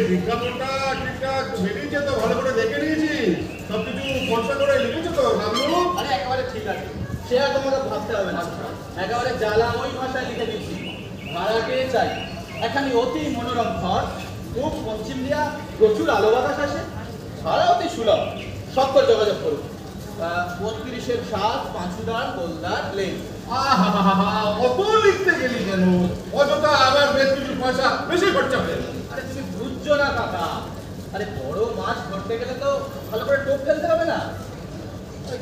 বিজ্ঞাপনটা ঠিকঠাক ছেড়েছে তো, ভালো করে দেখে নিয়েছি, সবকিছু খরচা করে লিখেছো তো নামগুলো? আরে একেবারে ঠিক আছে, সে আর তোমাকে ভাবতে হবে না। একেবারে জ্বালা ওই ভাষায় লিখে দিচ্ছি। ভাড়াকে চাই এখানে অতি মনোরম ঘর, খুব পশ্চিম দিয়া প্রচুর আলো বাতাস আসে, ভাড়া অতি সুলভ, সকল যোগাযোগ করুন। 32-এর 7 পাঁচুদার গোলদার লেন। অত লিখতে গেলি কেন? অযথা আবার বেশ কিছু পয়সা বেশি খরচা হয়ে গেল। আরে তুমি বুঝছো না কাকা, আরে বড় মাছ ধরতে গেলে তো ভালো করে টোপ ফেলতে হবে না।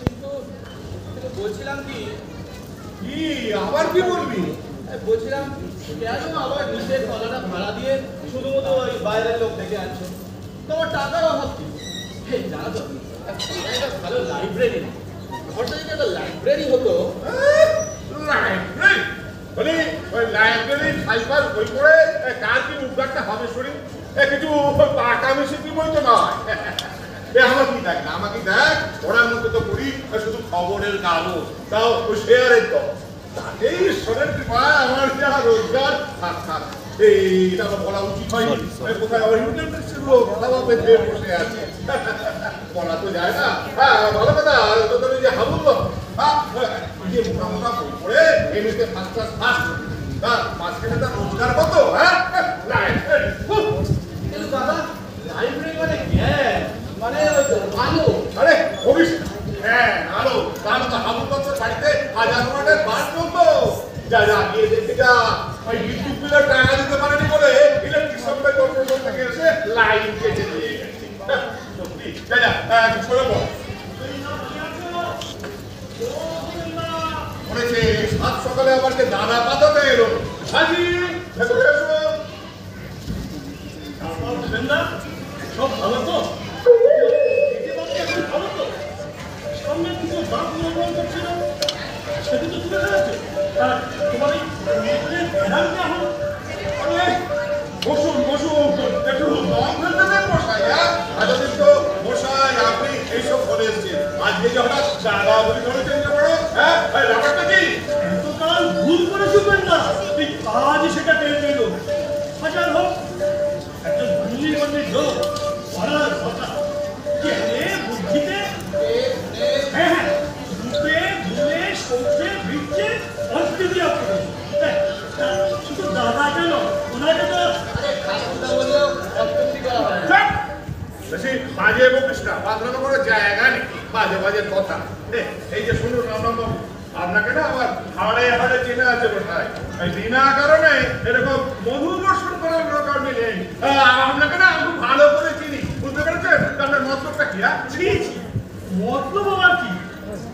কিন্তু বলছিলাম কি আবার কি বলবি? বলছিলাম কেন আবার নিজের তলাটা ভাড়া দিয়ে শুধুমাত্র ওই বাইরের লোক ডেকে আনছো? তোমার টাকার অভাব কি? জানো তো একটা ভালো লাইব্রেরি নেই, ঘরটা যদি একটা লাইব্রেরি হতো। লাইব্রেরি বলি, ওই লাইব্রেরি সাইবার বই পড়ে কার কি উদ্ধারটা হবে শরীর? কিছু টাকা মিশে কি বই তো নয়। আমাকে দেখ না, আমাকে দেখ, ওরার মধ্যে তো পড়ি শুধু খবরের কাগজ, তাও শেয়ারের তো, তাতেই ঈশ্বরের কৃপায় আমার যা রোজগার থাক থাক। এইটা তো বলা উচিত হয়নি। কোথায় আমার ইন্টারনেট সেগুলো খাওয়া পেতে বসে আছে, বলা তো যায় না। হ্যাঁ ভালো কথা, তোদের যে হাবুল যে মোটা মোটা বই পড়ে এমনিতে ফার্স্ট ক্লাস ফার্স্ট, মাঝখানে তার রোজগার কত? হ্যাঁ কিন্তু দাদা লাইব্রেরি মানে জ্ঞান, মানে আলো। আরে ভবিষ হ্যাঁ আলো, তাহলে তো হাবুল বছর বাড়িতে 1000 ওয়াটের বাল্ব চলতো। যা যা গিয়ে দেখে যা, ওই বিদ্যুৎ বিলের টাকা দিতে পারেনি বলে ইলেকট্রিক সাপ্লাই কর্পোরেশন থেকে এসে লাইন কেটে দিয়ে গেছে। সত্যি যা যা সরে পড়। মনেছে সাত সকালে আবার যে দাদা পাতাতে এলো। হাজি ভেতরে এসো। সব ভালো তো? ভালো তো? সামনে কিছু বাপ নির্মাণ করছিল, সেটা তো তুলে ফেলেছে। তোমার এই এখন বসুন বসুন, একটু রং ফেলতে দেন মশাই। এতদিন তো মশাই আপনি এইসব বলে এসছেন, আজকে যে হঠাৎ দাদা বলি ধরেছেন যে বড়, হ্যাঁ ব্যাপারটা কি? এতকাল ভুল করে শুনবেন না, এই আজই সেটা টেনে পেল। হাজার হোক একজন ধনী লোক, পড়ার কথা জ্ঞানে বুদ্ধিতে, হ্যাঁ হ্যাঁ রূপে গুণে সৌখে বৃক্ষে অন্তে দিয়ে শুধু দাদা কেন, ওনাকে তো বেশি বাজে বকিস না, বাঁধনো করে জায়গা নেই বাজে বাজে কথা। এই যে শুনুন রামবাবু, আপনাকে না আমার হাড়ে হাড়ে চেনা আছে কোথায়, বিনা কারণে এরকম মধু বর্ষণ করার দরকার নেই। আপনাকে না আমি ভালো করে চিনি, বুঝতে পেরেছেন? আপনার মতলবটা কি? মতলব আবার কি?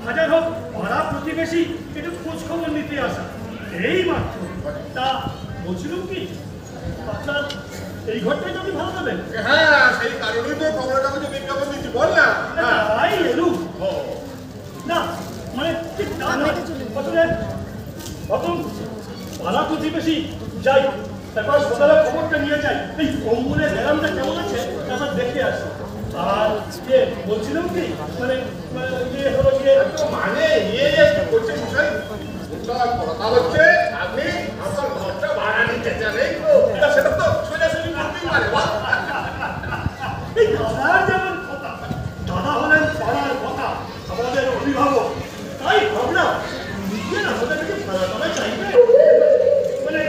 হাজার হোক পাড়া প্রতিবেশী একটু খোঁজ খবর নিতে আসা, এই মাত্র। তা বলছিলাম কি, আপনার এই ঘরটাই যদি ভালো দেবেন? হ্যাঁ সেই কারণেই তো খবরের কাগজে বিজ্ঞাপন দিচ্ছি, বল না। তাই এলু না, মানে ঠিক তা নয়, আসলে প্রথম পাড়া প্রতিবেশী যাই, তারপর সকালে খবরটা নিয়ে যাই, এই কম্বলের ব্যায়ামটা কেমন আছে তারপর দেখে আসি। আর বলছিলাম কি, মানে ইয়ে হলো গিয়ে মানে ইয়ে করছে মশাই, কথা হচ্ছে আপনি আমার ঘরটা ভাড়া নিতে চান, এই তো সেটা তো সোজাসুজি করতেই পারে। এই দাদার যেমন কথা, দাদা হলেন পাড়ার কথা, আমাদের অভিভাবক, তাই ভাবলাম নিজের আমাদের কিছু ভাড়া টাড়া চাইবে, মানে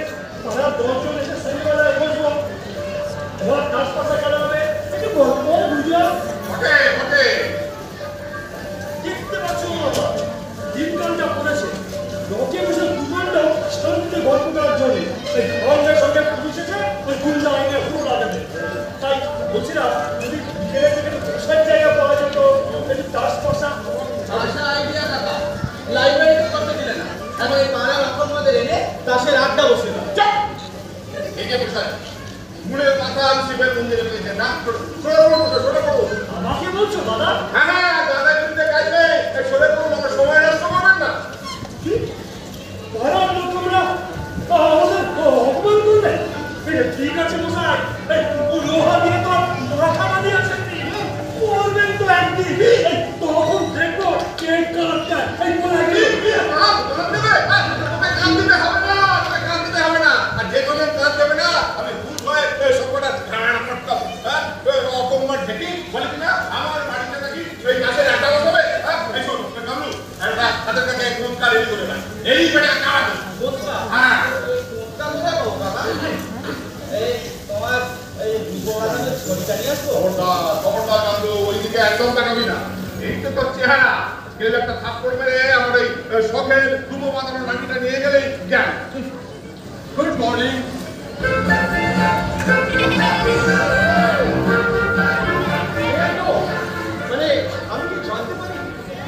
পাড়ার 10 জন এসে শনিবেলায় বসবো, ঘর চাষবাসা করা হবে, একটু গল্প বুঝলাম। দেখতে পাচ্ছ দিনকালটা পড়েছে, লোকে বসে দুঘন্টা এবং এই পাড়া রক্ষণ মধ্যে এনে তাসের আড্ডা বসে দাও। এই যে বিষয় মুড়ের মাথা শিবের মন্দিরে পেয়েছে না সরে পড়ো আমাকে বলছো দাদা? হ্যাঁ দাদা কিন্তু গাইবে সরে পড়ুন আমার সময় নষ্ট করবেন না কি পাড়ার লোকেরা আমাদের অপমান করবে? ঠিক আছে মশাই, ও লোহা দিয়ে তো মাথা বানিয়েছেন, করবেন তো একদিন, তখন দেখবো কে কাঁদটা এই বলে কান দিতে হবে না আর যে কোনো কাজ দেবে না আমি ভুল হয় সবকটা ঘাড় করতাম হ্যাঁ অকম্মার ঢেকি বলে কিনা আমার বাড়িতে নাকি ওই গাছের আটা বসাবে হ্যাঁ এই শোন কামলু একটা হাতের কাছে এক রুম কার রেডি করে না এই বেটা কাজ হ্যাঁ এই তোমার এই বিপদের ছবিটা নিয়ে আসবো। খবরদার কামলু ওইদিকে একদম তাকাবি না এই তো তোর চেহারা কেউ একটা থাপ্পড় মেরে আমার এই শখের ডুবো বাঁধানোর লাঠিটা নিয়ে গেলেই জ্ঞান গুড মর্নিং মানে আমি কি জানতে পারি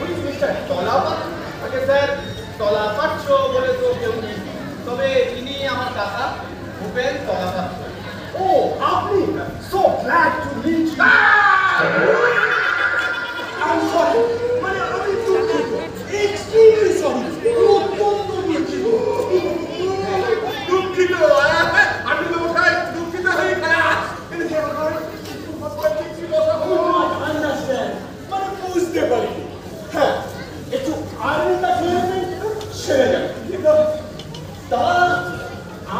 উনি মিস্টার তলাপাত? আগে স্যার তলাপাত্র বলে তো কেউ নেই, তবে ইনি আমার কাকা ভূপেন তলাপাত্র। ও আপনি, so glad to meet you. I'm sorry, মানে আমি দুঃখিত, extremely sorry, অত্যন্ত দুঃখিত। দুঃখিত আমি তো কোথায় দুঃখিত হয়ে খারাপ Understand, মানে বুঝতে পারি। হ্যাঁ, একটু আর্মিটা খেয়ে নেন, সেরে যাবে। তা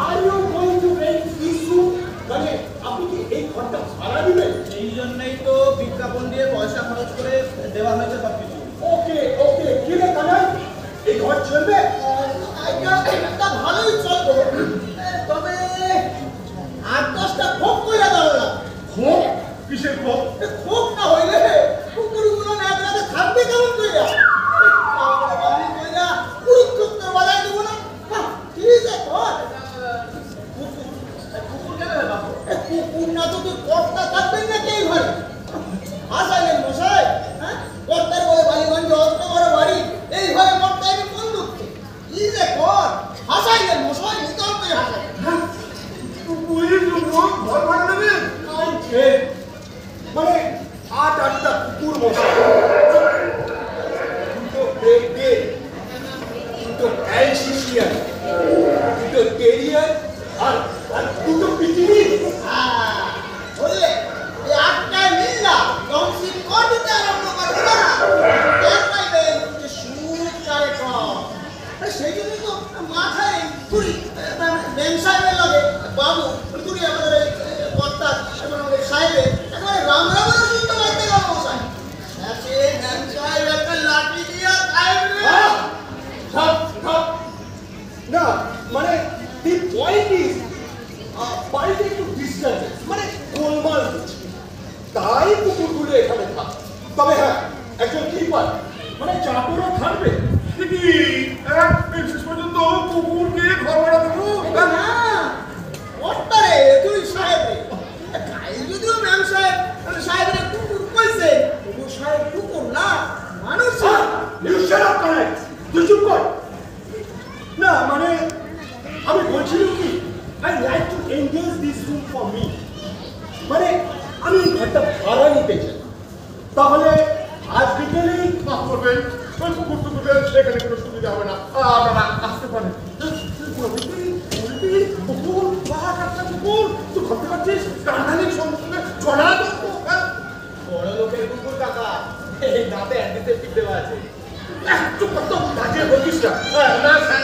are you going to rent this room? মানে আপনি কি এই ঘরটা ভাড়া দিবেন? এই জন্যই তো বিজ্ঞাপন দিয়ে পয়সা খরচ করে দেওয়া হয়েছে সবকিছু। ওকে ওকে, কি রে কানাই, এই ঘর চলবে? এটা ভালোই চলবে, তবে ৮-১০টা খোপ কইরা দাও না। খোপ? কিসের খোপ? খোপ না হইলে কুকুরগুলো না একরাতে থাকবে কেমন কইরা? কইরা কুকুর বাজাই দেবো না। কি যে কর কুকুর কেন রে বাবু? কুকুর না তো তুই কর্তা থাকবেন না কে ঘরে? আসাইলেন মশাই, হ্যাঁ কর্তার বলে বালিগঞ্জে অত বড় বাড়ি, এই ঘরে কর্তা আমি কোন দুঃখে? কি যে কর হাসাইলেন মশাই, নিতল করে হাসাইলেন। ঘর ভাড়া নেবেন? মানে ৮-৮টা কুকুর মশা, দুটো গ্রেট ডে, দুটো অ্যালসেশিয়ান, দুটো টেরিয়ার আর দুটো পিটিনি। বললে এই ৮টায় মিল্লা কাউন্সিল কর দিতে আরম্ভ করবে না, এর পাইবেন যে সুদ কারে কম। সেই জন্যই তো মাথায় তুই মেম সাহেবের লাগে বাবু তুই আমাদের কর্তা এবং আমাদের সাহেবের একেবারে রাম রামের শুনতে লাগতে গেল মশাই। সাথে মেম সাহেব একটা লাঠি দিয়া খাইবে। না মানে the point is বাড়িতে একটু ডিস্টেন্স, মানে গোলমাল হচ্ছে, তাই কুকুরগুলো এখানে থাকে। তবে হ্যাঁ, একজন কিপার মানে চাকরও থাকবে। কি শেষ পর্যন্ত কুকুরকে ঘর ভাড়া দেবো না কর্তারে তুই সাহেব কাল যদিও ম্যাম সাহেব সাহেবের কুকুর কইছে, কুকুর সাহেব কুকুর না মানুষ। You shut up, Connect! তুই চুপ কর। না মানে আমি বলছিলাম কি, I like to engage this room for me, মানে আমি ঘরটা ভাড়া নিতে চাই। তাহলে আজ বিকেলেই মাফ করবেন ওই কুকুর টুকুরের এখানে কোনো সুবিধা হবে না আপনারা আসতে পারেন কুকুর, বাঘ একটা কুকুর, তুই ভাবতে পারছিস কান্নানির সঙ্গে ছড়া দেবো? বড় লোকের কুকুর কাকা, এই দাঁতে অ্যান্টিসেপ্টিক দেওয়া আছে। চুপ কর তো, বাজে বলছিস না। না স্যার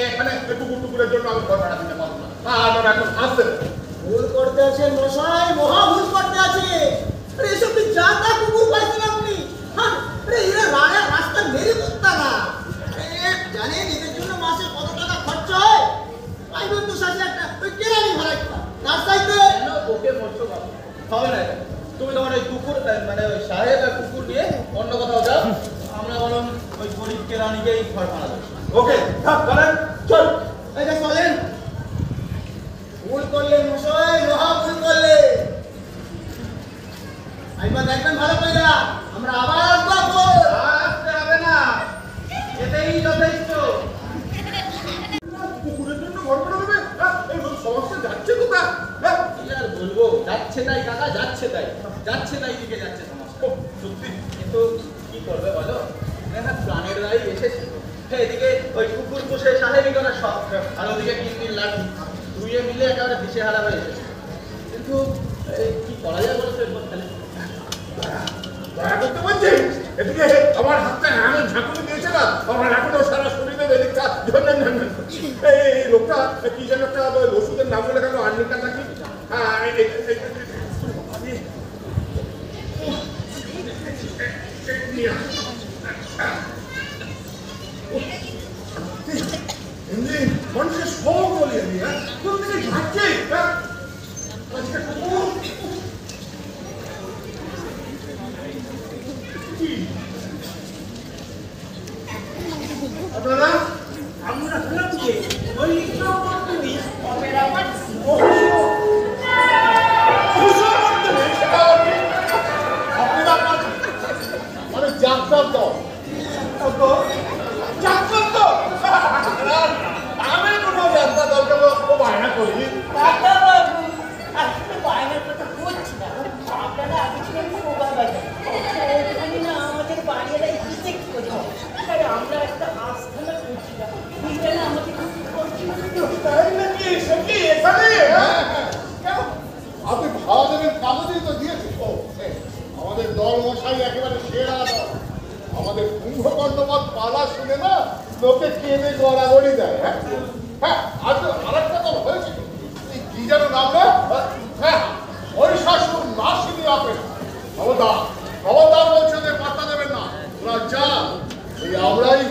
এখানে কুকুর টুকুরের জন্য আমি ঘর ভাড়া দিতে পারবো না আপনারা এখন আসতে ভুল করতে আছেন মশাই, মহা ভুল করতে আছে। আরে এসব কি যা তা কুকুর পাইছেন আপনি? হ্যাঁ, আরে এরা রাস্তার মেরে কুত্তা না। জানেন এদের জন্য মাসে কত টাকা খরচ হয়? পাইবেন তো সাথে একটা ওই কেরানি ভাড়া একটা তার চাইতে। কেন ওকে মরছো বাবু? হবে না এটা। তুমি তোমার ওই কুকুর মানে ওই সাহেব আর কুকুর নিয়ে অন্য কোথাও যাও, আমরা বরং ওই গরিব কেরানিকেই ঘর ভাড়া দেবো। ওকে, থাক করেন, চল। এই যে চলেন, ভুল করলে মশাই, মহা ভুল করলে। একবার দেখবেন ভালো করে, আমরা আবার আসবো। আসতে হবে না, এতেই যথেষ্ট। যাচ্ছে তাই কাকা, যাচ্ছে তাই দিকে যাচ্ছে সমাজটা। সত্যি কিন্তু কি করবে বলো, হ্যাঁ প্রাণের রায় এসেছে। এদিকে ওই কুকুর পুষে সাহেবি করার শখ, আর ওদিকে কিন্নির লাঠি, দুইয়ে মিলে একেবারে দিশেহারা হয়ে এসেছে। কিন্তু কি করা যায় বলো তো এরপর তাহলে? দয়া করতে বলছিস? এদিকে আমার হাতটা এমন ঝাঁকুনি দিয়েছে না, আমার এখনো সারা শরীরের এদিকটা ঝনঝন ঝনঝন করছে। এই লোকটা কি যেন একটা ওষুধের নাম বলে গেল, আর্নিকা নাকি? হ্যাঁ এমনি মানুষের শখ বলি আমি, হ্যাঁ কোন থেকে ঝাঁকছে, হ্যাঁ আপনারা আমরা হলাম যে ওই চৌপত্নী অপেরা পাঠ মানে যাত্রার দল আমি কোনো যাত্রা দলকে ও বায়না করিনি। আসলে বায়নার কথা বলছি না, আপনারা আগে ছিলেন শোভা বাজার, ওখানে না আমাদের বাড়িরা রিজেক্ট করছে, তাই আমরা একটা আস্থানা করছিলাম, এইটা না আমাদের খুব পছন্দ। তাই নাকি? সে কি এখানে? আপনি ভাড়া দেবেন কাগজই তো দিয়েছি। আমাদের দল মশাই একেবারে সেরা দল। আমাদের কুম্ভকর্ণবধ পালা শুনে না লোকে কেঁদে গড়াগড়ি দেয়। হ্যাঁ হ্যাঁ আর আরেকটা দল হয়েছে কি যেন নাম না? হ্যাঁ মহিষাসুর নাশিনী অপেরা। খবরদার খবরদার বলছে ওদের পাত্তা দেবেন না, ওরা যা এই আমরাই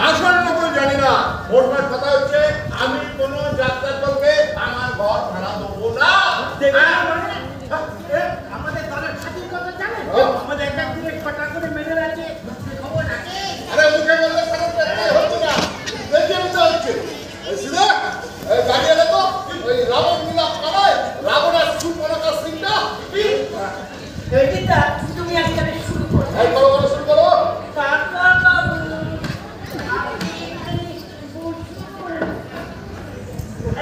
আসল নকল জানি না। মোটমাট কথা হচ্ছে আমি কোনো যাত্রার দলকে আমার ঘর ভাড়া দেবো না। আমাদের দলের সাথীর কথা জানেন? আমাদের একটা ডিরেক্ট পাটা করে মেরে আছে, খবর আছে। আরে মুখে বললে হচ্ছে না, দেখে নিতে হচ্ছে। সিধা গাড়ি এলে তো ওই রাবণ মিলাপ করায় রাবণের সুপনকা সিংটা এইটা তুমি আজকাল শুরু করো। এই করো করো শুরু করো। কাকা বাবু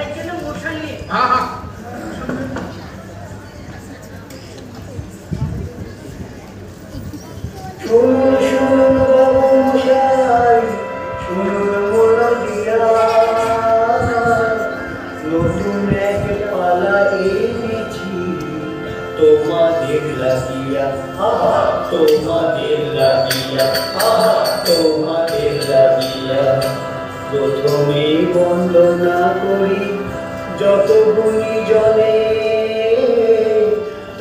একজন মশাই নিয়ে হ্যাঁ হ্যাঁ নতুন এক পালা এনেছি তোমাদের লাগিয়া, তোমাদের লাগিয়া, তোমাদের লাগিয়া। প্রথমে বন্দনা করি যত গুণীজনে,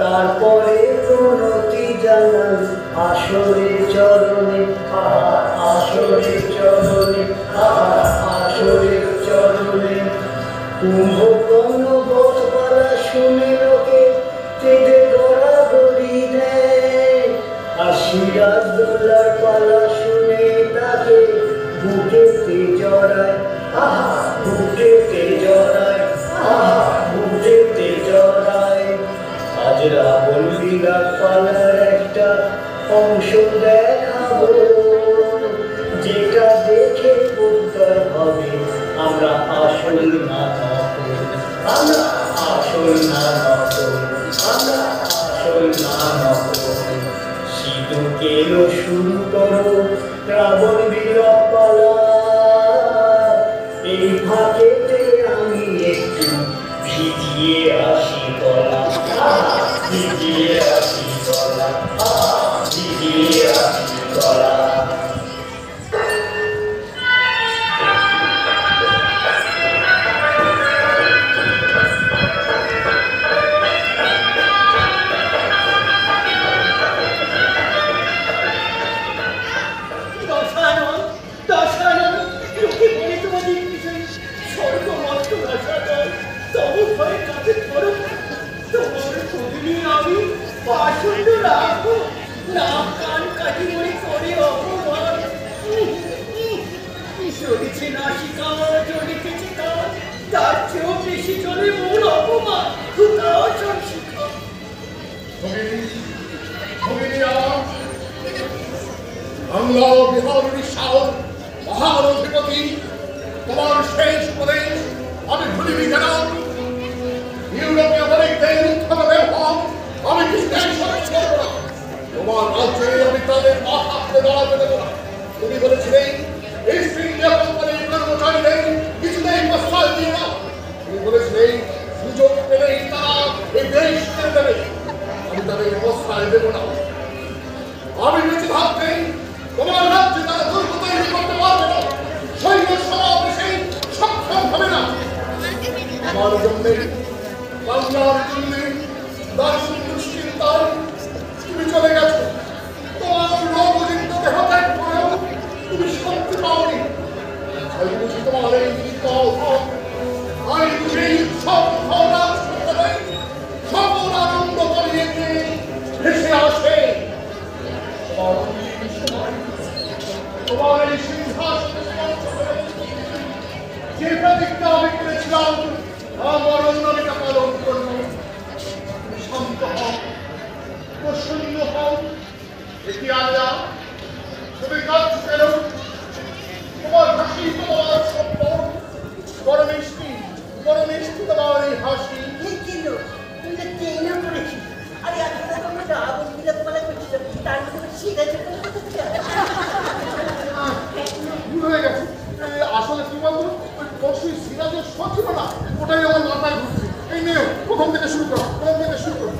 তারপরে প্রণতি জানাই আসরের চরণে, আসরের চরণে, আসরের চরণে। কুম্ভকর্ণ বধপালা শুনে লোকে তেজে গড়াগড়ি দেয়, আর সিরাজদৌল্লার পালা শুনে তাকে বুকেতে জড়ায়, বুকেতে জড়ায়, বুকেতে জড়ায়। আজ রাবণ লীলার পালার একটা অংশ দেখাবো, যেটা দেখে উত্তর হবে আমরা আসল না নকল, আমরা আসল না নকল, আমরা আসল না নকল। সিধু কেলো শুরু করো রাবণ লীলা পালা, এই ফাঁকেতে আমি একটু ভিজিয়ে আসি গলা, ভিজিয়ে আসি গলা, ভিজিয়ে আসি গলা। বাংলা ও বিহারের শাসক মহান অধিপতি, তোমার শেষ উপদেশ আমি ভুলিনি কেন? ইউরোপীয় বণিকদের আমি কিছুতেই সহ্য করবো না। তোমার রাজ্যে আমি তাদের মাথা হাতে দাঁড়াতে দেবো না। তুমি বলেছিলেন ইস্ট ইন্ডিয়া কোম্পানির কর্মচারীদের কিছুতেই প্রশ্রয় দিও না। তুমি বলেছিলেন সুযোগ পেলেই তারা এই দেশ ছেড়ে দেবে। আমি তাদের প্রশ্রয় দেবো না। আমি বেঁচে থাকতেই তোমার রাজ্যে তারা দুর্গ তৈরি করতে পারবে না, সৈন্য সমাবেশে সক্ষম হবে না। আমার জন্যে বাংলার জন্যে দারুণ দুশ্চিন্তায় তুমি চলে গেছো। তোমার রোগজিত দেহ ত্যাগ করেও তুমি শান্তি পাওনি। তাই বুঝি তোমার এই বিকল আমি বুঝি সব ভাবনা সকল আনন্দ করিয়ে দিয়ে ভেসে আসে। তোমার এই সিংহাসনে যে প্রতিজ্ঞা আমি করেছিলাম আমার অন্যটা পালন করব। শান্ত হও, প্রসন্ন হও, এটি আল্লাহ। তুমি কাজ কেন? তোমার হাসি, তোমার শব্দ বড় মিষ্টি, বড় মিষ্টি তোমার এই হাসি। ঠিক ছিল, তুই তো ট্রেনও করেছিস। আরে এখন আমরা আগুন বিলাপ পালা করছিলাম, তার মধ্যে শিখেছে ভুল হয়ে গেছে। আসলে কি বলতো, ওই পরশুই সিরাজের শখ ছিল না, ওটাই আমার মাথায় ঘুরছে। এই নিয়ে প্রথম থেকে শুরু করো, প্রথম থেকে শুরু করো।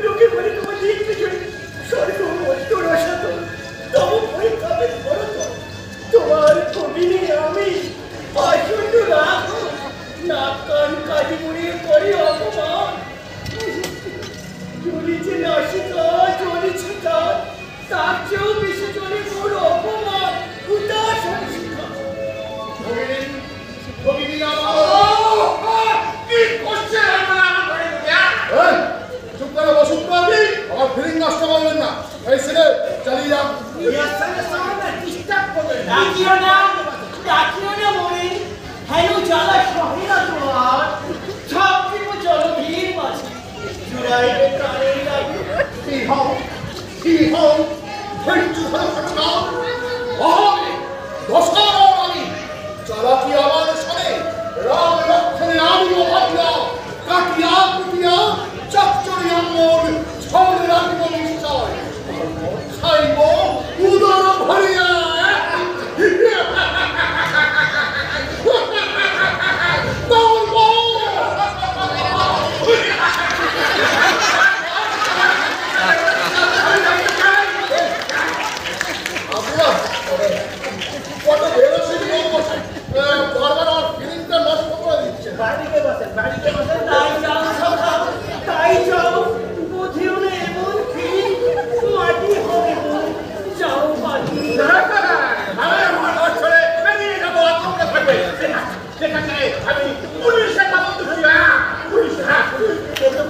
লোকে বলে তোমার লিখতে চলে স্বর্গ অষ্ট রসাত তব পরীক্ষাবে ভরত তোমার কবি নিয়ে আমি আসন্ন রাখ নাক কান কাজে মুড়িয়ে করে অপমান চলেছে নাসিকা চলেছে কাজ তার চেয়েও বেশি চলে মোর অপমান উদাস শিক্ষা চুপ করে বসুন পারবি, আমার ফিলিং নষ্ট করবেন না। এই ছেলে চালিয়ে যান। ডাকিও না মনে হেন জ্বালা সহেরা তোমার সব দিব জলভীর মাঝে জুড়াইবে প্রাণের লাগে কি হও, কি হও, ধৈর্য ধরে থাকা অহমি দশার আমি চালাকি আমার সাথে রাম লক্ষণে আমিও ভাবলা কাটিয়া কুটিয়া চচ্চড়িয়া মন ছড়ে রাখিব নিশ্চয় খাইব উদর ভরিয়া। তাই যাও বুঝিও না এমন ফিরিং মাটি হবে যাও পাখি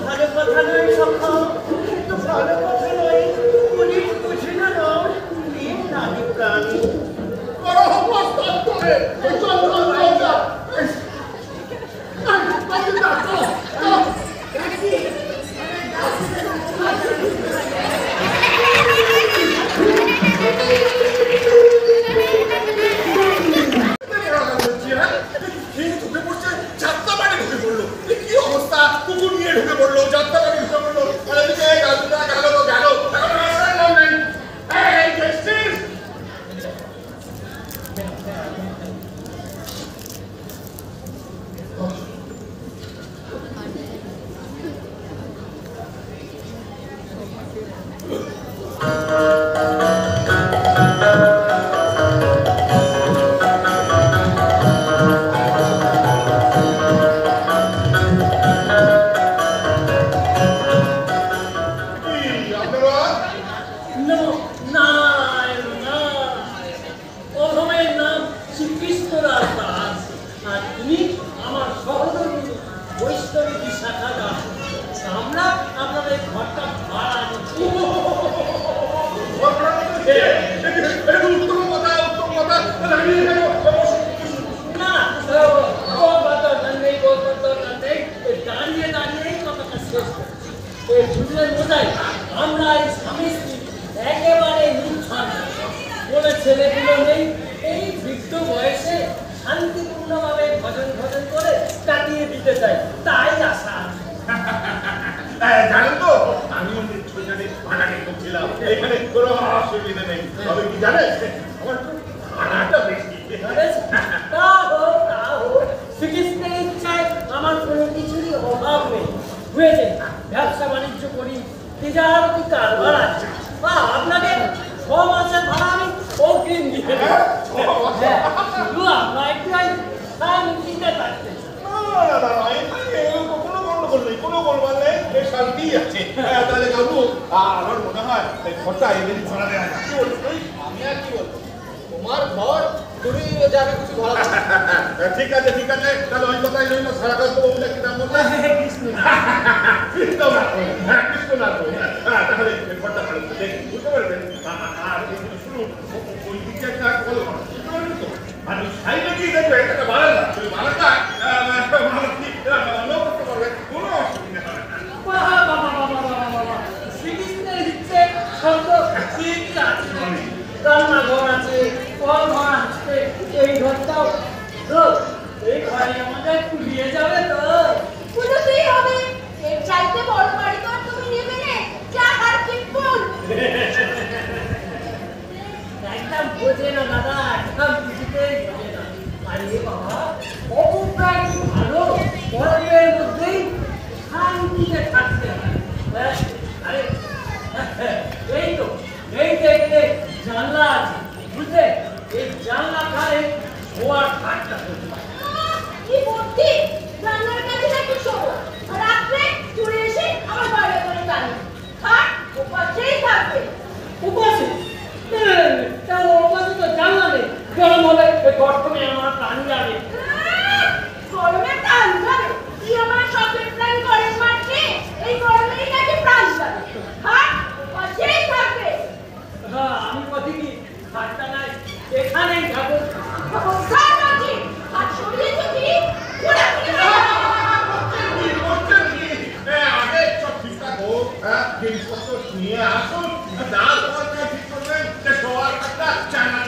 ভালো কথা নয় সখা, কিন্তু ভালো কথা নয় পুলিশ বুঝে না নয় নারী প্রাণী কি অবস্থা, কুকুর নিয়ে ঢুকে পড়লো, যাত্রা বাড়ি ঢুকে পড়লো, আমরা এই স্বামী স্ত্রী একেবারে নিচ্ছন্ন বলে গ্রামের ছেলেগুলো নেই এই বৃদ্ধ বয়সে শান্তিপূর্ণভাবে ভজন ভজন করে কাটিয়ে দিতে চাই, তাই আশা। জানেন তো আমি সেখানে ভাড়াকে করছিলাম, এখানে কোনো অসুবিধা নেই। তবে কি জানেন আমার একটু ভাড়াটা বেশি। তা হোক, শ্রীকৃষ্ণের ইচ্ছায় আমার কোনো কিছুরই অভাব নেই। বুঝেছে, ব্যবসা বাণিজ্য করি, তিজারতি কারবার আছে। আপনাকে 6 মাসের ভাড়া আমি অগ্রিম দিয়ে দেব। হ্যাঁ, শুধু আপনার একটু শান্তিতে থাকতে কোনো গোলমাল নেই, শান্তি আছে। তাহলে কাকু আমার মনে হয় ঘরটা এমনি ভাড়া দেওয়া যায়। আমি আর কি বলবো, তোমার ঘর তুমি যাবে কিছু ভাড়া ঠিক আছে তাহলে ওই কথাই রইল। সারা কাজ তো বলে কি নাম বললে? কৃষ্ণনাথ। তাহলে ঘরটা ভালো দেখি, বুঝতে পারবেন। আর শুনুন, ওই দিকে একটা কল করো, বুঝতে পারবেন তো? আর ওই সাইডে কি দেখবে একটা বারান্দা, ওই বারান্দা লোক করতে পারবে, কোনো অসুবিধা হবে না। শ্রীকৃষ্ণের ইচ্ছে শব্দ ঠিকই আছে, রান্নাঘর আছে, কল ঘর আছে, এই ঘরটাও এই ঘরে আমাদের কুলিয়ে যাবে তো। পুরোতেই হবে, এর চাইতে বড় বাড়ি তো আর তুমি নেবে না, চাকার পিপুল। একদম বোঝে না দাদা, একদম কিছুতেই বোঝে না। আরে বাবা, অপপ্রায় কি ভালো, গল্পের মধ্যেই শান্তিতে থাকতে হয়। আরে এই দেখলে জানলা আছে, বুঝলে? এই জানলা খায় শোয়ার খাটটা করতে পারে। কি বুদ্ধি, জানলার কাছে একটু শোবো, আর রাত্রে চুরে এসে আমার বাইরে করে টানি। খাট ওপাশেই থাকবে। উপাসে তার উপাসে তো জানলা নেই, গরম হলে গর্তমে আমার প্রাণ যাবে। গরমে প্রাণ যাবে? কি আমার শখের প্রাণ গরম মারছে? এই গরমেই নাকি প্রাণ যাবে? খাট ওপাশেই থাকবে। হ্যাঁ, আমি বলি কি খাটটা নাই, এখানেই থাকো। স্যার বলছি, হাত সরিয়ে যদি পুরোপুরি আগে সব ঠিকঠাক হোক, জিনিসপত্র নিয়ে আসুন, না তোমার ঠিক করবেন, শোয়ার একটা জানলা